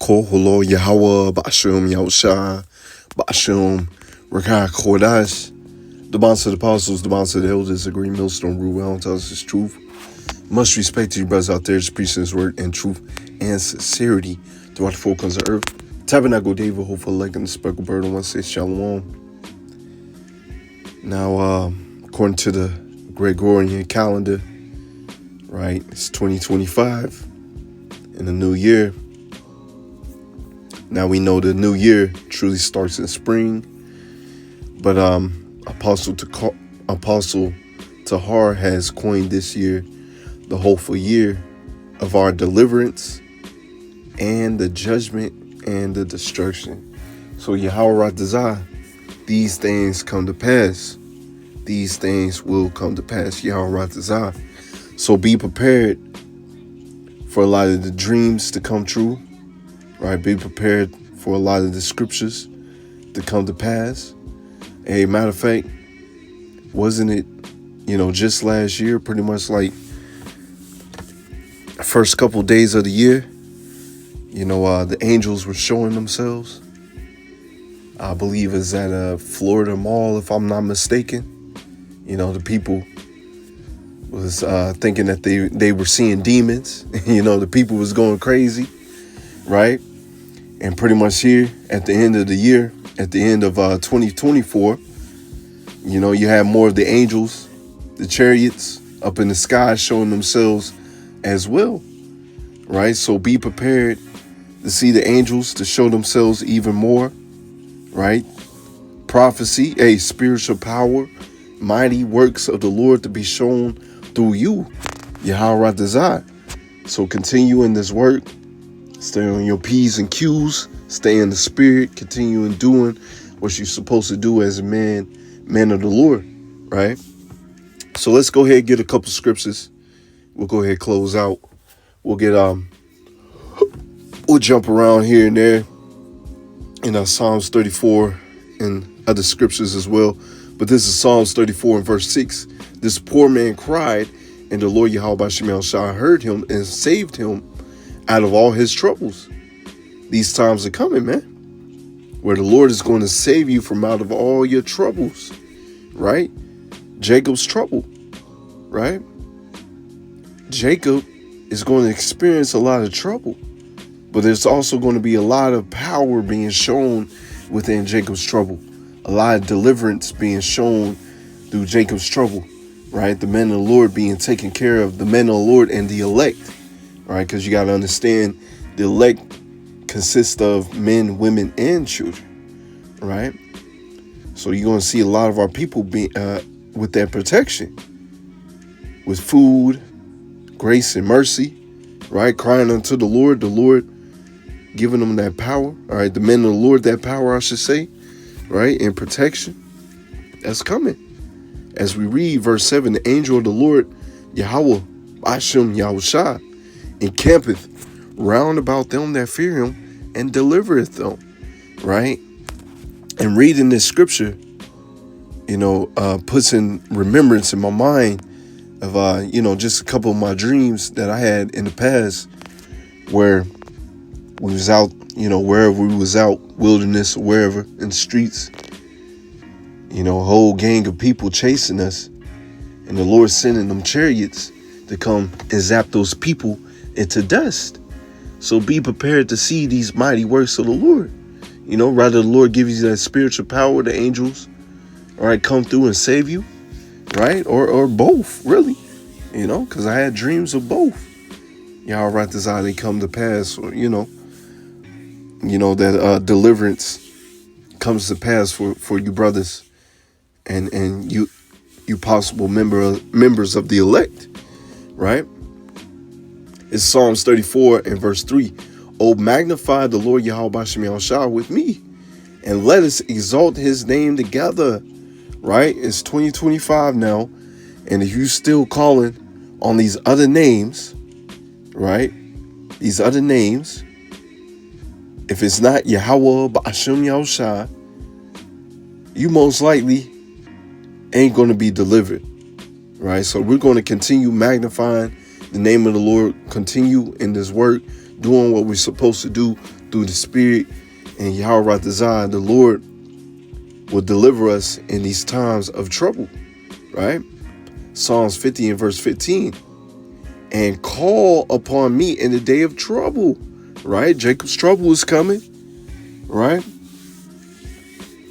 Koholo Yahweh Bashum Yahusha Bashum Rakah Kodash. The bonds of the apostles, the bonds of the elders, the green millstone rule well and tell us his truth. Much respect to you brothers out there, just preaching his word in truth and sincerity throughout the four corners of earth. Tabernacle David, hopeful leg and the speckled bird on 1-6 Shalom. Now, according to the Gregorian calendar, right, it's 2025 in the new year. Now we know the new year truly starts in spring, but Apostle Tahar has coined this year the hopeful year of our deliverance and the judgment and the destruction. So Yahweh Ratazah, these things come to pass. These things will come to pass, Yahweh Ratazah. So be prepared for a lot of the dreams to come true. Right, be prepared for a lot of the scriptures to come to pass. A matter of fact, wasn't it, just last year, pretty much like the first couple days of the year, the angels were showing themselves. I believe it's at a Florida mall, if I'm not mistaken. The people was thinking that they were seeing demons. The people was going crazy, right? And pretty much here at the end of the year, at the end of 2024, you have more of the angels, the chariots up in the sky showing themselves as well, right? So be prepared to see the angels to show themselves even more, right? Prophecy, a spiritual power, mighty works of the Lord to be shown through you, Yahweh Ratazah. So continue in this work. Stay on your P's and Q's. Stay in the spirit. Continue in doing what you're supposed to do as a man of the Lord, right? So let's go ahead and get a couple scriptures. We'll go ahead and close out. We'll get we'll jump around here and there in Psalms 34 and other scriptures as well. But this is Psalms 34 and verse 6. This poor man cried, and the Lord Yahweh Shemel Shah heard him and saved him out of all his troubles. These times are coming, man, where the Lord is going to save you from out of all your troubles, right? Jacob's trouble, right? Jacob is going to experience a lot of trouble, but there's also going to be a lot of power being shown within Jacob's trouble, a lot of deliverance being shown through Jacob's trouble, right? The men of the Lord being taken care of, the men of the Lord and the elect. Right, because you got to understand the elect consists of men, women, and children, right? So you're going to see a lot of our people be with that protection, with food, grace, and mercy, right? Crying unto the Lord giving them that power, all right? The men of the Lord, that power, I should say, right? And protection, that's coming. As we read verse 7, the angel of the Lord, Yahweh, Bashum Yahusha, encampeth round about them that fear him and delivereth them, right? And reading this scripture, puts in remembrance in my mind of, just a couple of my dreams that I had in the past where we was out, wherever we was out, wilderness or wherever, in the streets, a whole gang of people chasing us, and the Lord sending them chariots to come and zap those people into dust. So be prepared to see these mighty works of the Lord. Rather the Lord give you that spiritual power, the angels, all right, come through and save you, right? Or both, really, because I had dreams of both. Y'all right, this how they come to pass, or, that deliverance comes to pass for you brothers and you possible members of the elect, right? It's Psalms 34 and verse 3. Oh, magnify the Lord Yahweh Shemel Shah with me, and let us exalt his name together. Right? It's 2025 now. And if you still calling on these other names, right? These other names, if it's not Yahweh Ba'ashem Yahushua, you most likely ain't going to be delivered. Right? So we're going to continue magnifying the name of the Lord, continue in this work, doing what we're supposed to do through the Spirit and Yahweh Desire, the Lord will deliver us in these times of trouble, right? Psalms 50 and verse 15. And call upon me in the day of trouble, right? Jacob's trouble is coming, right?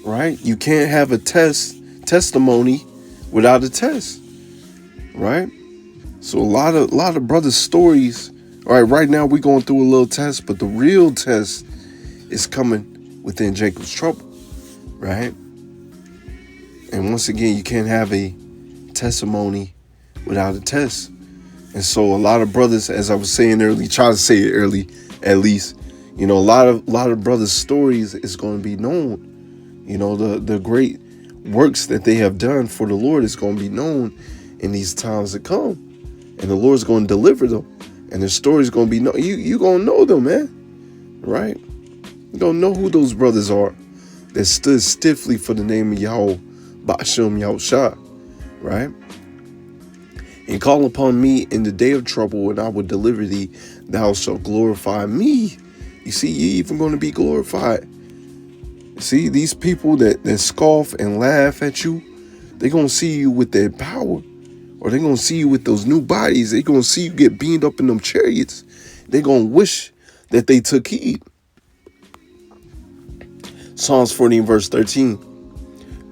Right? You can't have a testimony without a test, right? So a lot of brothers' stories. All right, right now we're going through a little test, but the real test is coming within Jacob's trouble, right? And once again, you can't have a testimony without a test. And so a lot of brothers, as I was saying early, try to say it early at least, a lot of brothers' stories is going to be known. The great works that they have done for the Lord is going to be known in these times to come. And the Lord's going to deliver them. And their story is going to be known. You going to know them, man. Right? You're going to know who those brothers are that stood stiffly for the name of Yahweh, Ba'ashem Yahushua. Right? And call upon me in the day of trouble, and I will deliver thee. Thou shalt glorify me. You see, you're even going to be glorified. See, these people that scoff and laugh at you, they're going to see you with their power. Or they're going to see you with those new bodies. They're going to see you get beamed up in them chariots. They're going to wish that they took heed. Psalms 14 verse 13.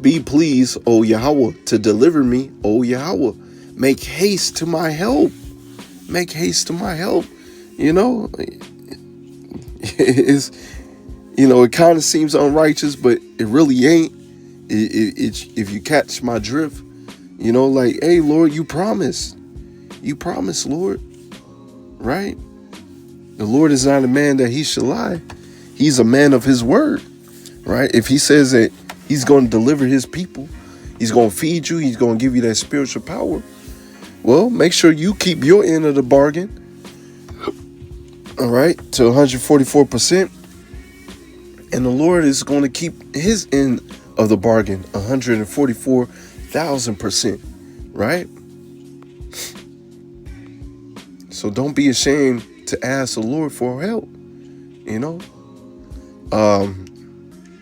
Be pleased, O Yahweh, to deliver me, O Yahweh. Make haste to my help. Make haste to my help. It kind of seems unrighteous, but it really ain't. If you catch my drift, like, hey, Lord, you promised. You promised, Lord. Right? The Lord is not a man that he should lie. He's a man of his word. Right? If he says that he's going to deliver his people, he's going to feed you, he's going to give you that spiritual power. Well, make sure you keep your end of the bargain. All right, to 144%. And the Lord is going to keep his end of the bargain 144,000%. Right? So don't be ashamed to ask the Lord for help.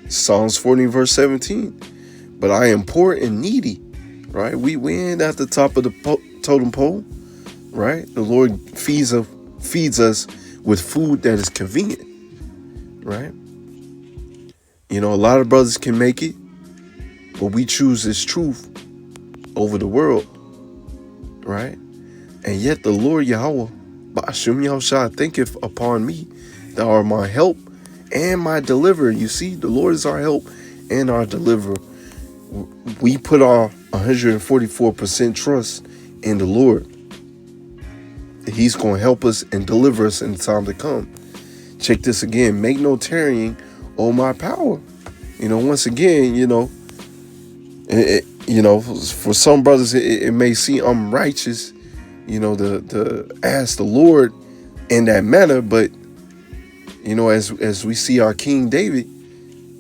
Psalms 14 verse 17. But I am poor and needy. Right? We ain't at the top of the totem pole. Right? The Lord feeds us with food that is convenient. Right? A lot of brothers can make it, but we choose this truth over the world, right? And yet the Lord Yahweh, Ba'ashem Yahushua, thinketh upon me, thou art my help and my deliverer. You see, the Lord is our help and our deliverer. We put our 144% trust in the Lord. He's going to help us and deliver us in the time to come. Check this again. Make no tarrying on my power. Once again, for some brothers, it may seem unrighteous, to ask the Lord in that manner. But, as we see our King David,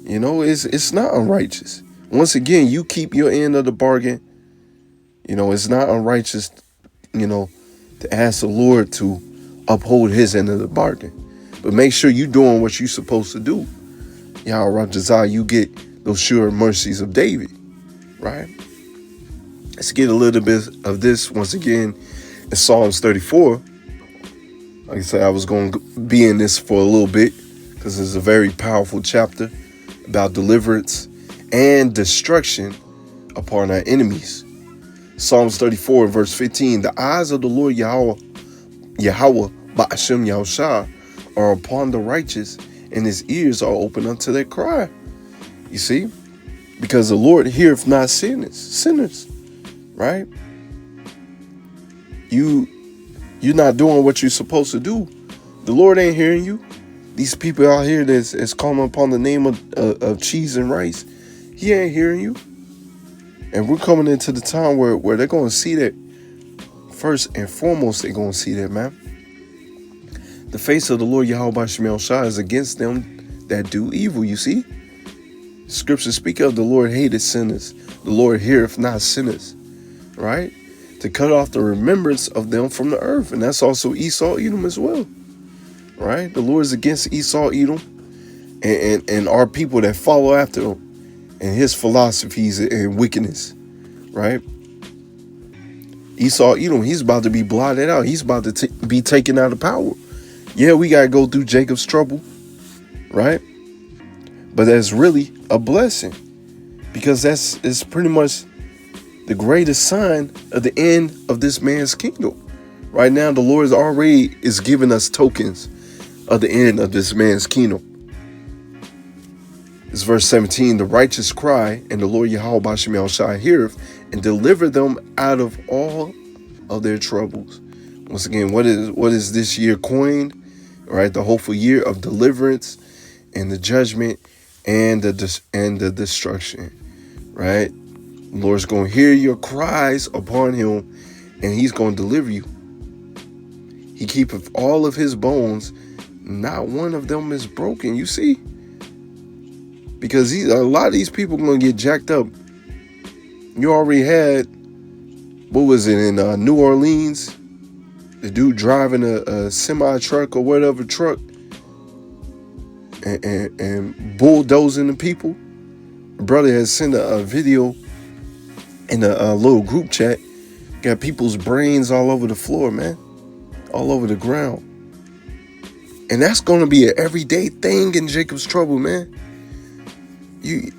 it's not unrighteous. Once again, you keep your end of the bargain. It's not unrighteous, to ask the Lord to uphold his end of the bargain. But make sure you're doing what you're supposed to do. Yahweh Desire, you get those sure mercies of David, right? Let's get a little bit of this once again in Psalms 34. Like I said, I was going to be in this for a little bit because it's a very powerful chapter about deliverance and destruction upon our enemies. Psalms 34 verse 15. The eyes of the Lord Yahweh, Ba'ashem Yahushua, are upon the righteous, and his ears are open unto their cry. You see? Because the Lord heareth not sinners. Right? You're not doing what you're supposed to do. The Lord ain't hearing you. These people out here that's calling upon the name of cheese and rice, he ain't hearing you. And we're coming into the time where they're going to see that. First and foremost, they're going to see that, man. The face of the Lord Yahweh Ba'ashem Shai is against them that do evil, you see? Scriptures speak of the Lord hated sinners. The Lord heareth not sinners, right? To cut off the remembrance of them from the earth. And that's also Esau, Edom as well, right? The Lord is against Esau, Edom. and our people that follow after him and his philosophies and wickedness, right? Esau, he's about to be blotted out. He's about to be taken out of power. Yeah, we got to go through Jacob's trouble, right? But that's really a blessing, because is pretty much the greatest sign of the end of this man's kingdom. Right now, the Lord already is giving us tokens of the end of this man's kingdom. It's verse 17. The righteous cry, and the Lord Yahweh Bashem El Shai heareth, and deliver them out of all of their troubles. Once again, what is this year coined? Right, the hopeful year of deliverance and the judgment and the destruction. Right, the Lord's going to hear your cries upon him, and he's going to deliver you. He keepeth all of his bones, not one of them is broken. You see, because a lot of these people are going to get jacked up. You already had, what was it, in New Orleans? The dude driving a semi truck or whatever truck and bulldozing the people. Brother has sent a video in a little group chat. Got people's brains all over the floor, man. All over the ground. And that's going to be an everyday thing in Jacob's trouble, man. You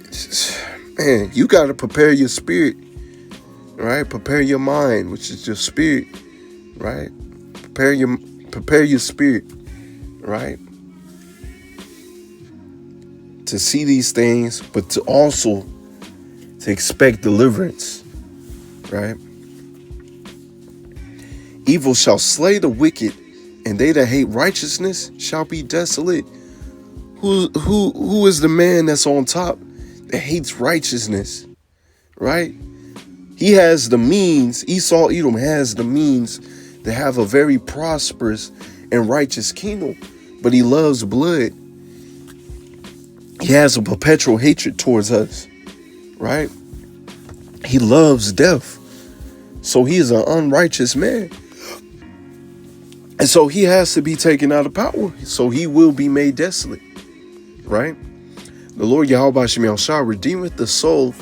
got to prepare your spirit, right? Prepare your mind, which is your spirit, right? Prepare your spirit, right? To see these things, but to also to expect deliverance, right? Evil shall slay the wicked, and they that hate righteousness shall be desolate. Who is the man that's on top that hates righteousness, right? He has the means. Esau Edom has the means to have a very prosperous and righteous kingdom, but he loves blood. He has a perpetual hatred towards us, right? He loves death. So he is an unrighteous man. And so he has to be taken out of power. So he will be made desolate, right? The Lord Yahweh Bashem El Shai redeemeth the soul.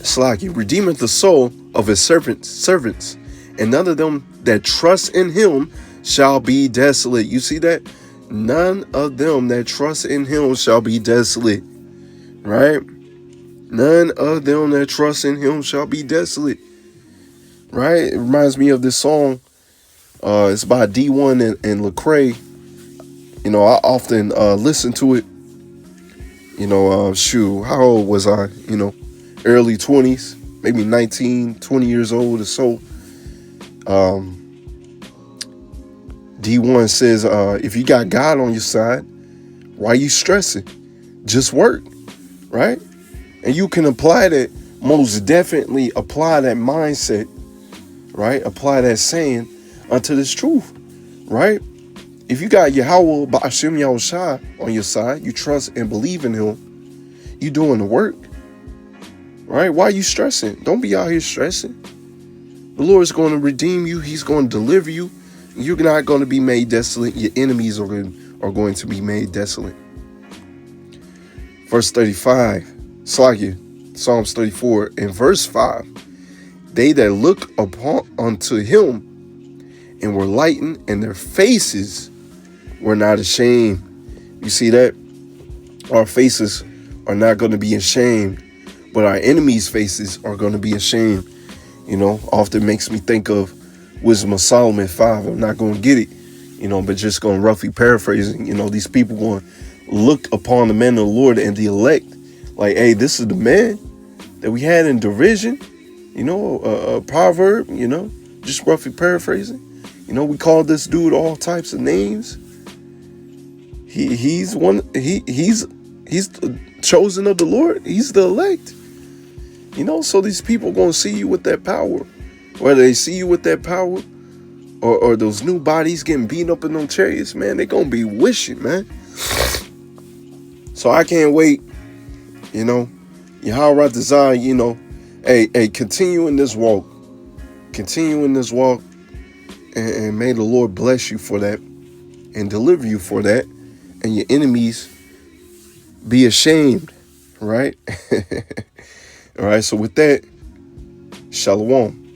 Slaki redeemeth the soul of his servants, and none of them that trust in him shall be desolate. You see that? None of them that trust in him shall be desolate, right? None of them that trust in him shall be desolate, right? It reminds me of this song. It's by D1 and Lecrae. I often listen to it. How old was I? Early 20s, maybe 19, 20 years old or so. D1 says, if you got God on your side, why you stressing? Just work, right? And you can apply that, most definitely apply that mindset, right? Apply that saying unto this truth, right? If you got Yahweh Ba'ashem Yahushua on your side, you trust and believe in him, you doing the work, right? Why are you stressing? Don't be out here stressing. The Lord is going to redeem you. He's going to deliver you. You're not going to be made desolate. Your enemies are going to be made desolate. Verse 35, Psalms 34, in verse 5, they that look upon unto him and were lightened, and their faces were not ashamed. You see that? Our faces are not going to be ashamed, but our enemies' faces are going to be ashamed. Often makes me think of Wisdom of Solomon 5. I'm not going to get it, but just going roughly paraphrasing, these people going to look upon the men of the Lord and the elect like, hey, this is the man that we had in derision, a proverb, just roughly paraphrasing. We call this dude all types of names. He's the chosen of the Lord. He's the elect. So these people going to see you with that power. Whether they see you with that power or those new bodies getting beat up in those chariots, man, they're going to be wishing, man. So I can't wait, Yahweh design, hey, continue in this walk. Continue in this walk. And may the Lord bless you for that and deliver you for that and your enemies be ashamed, right? All right, so with that, shalom.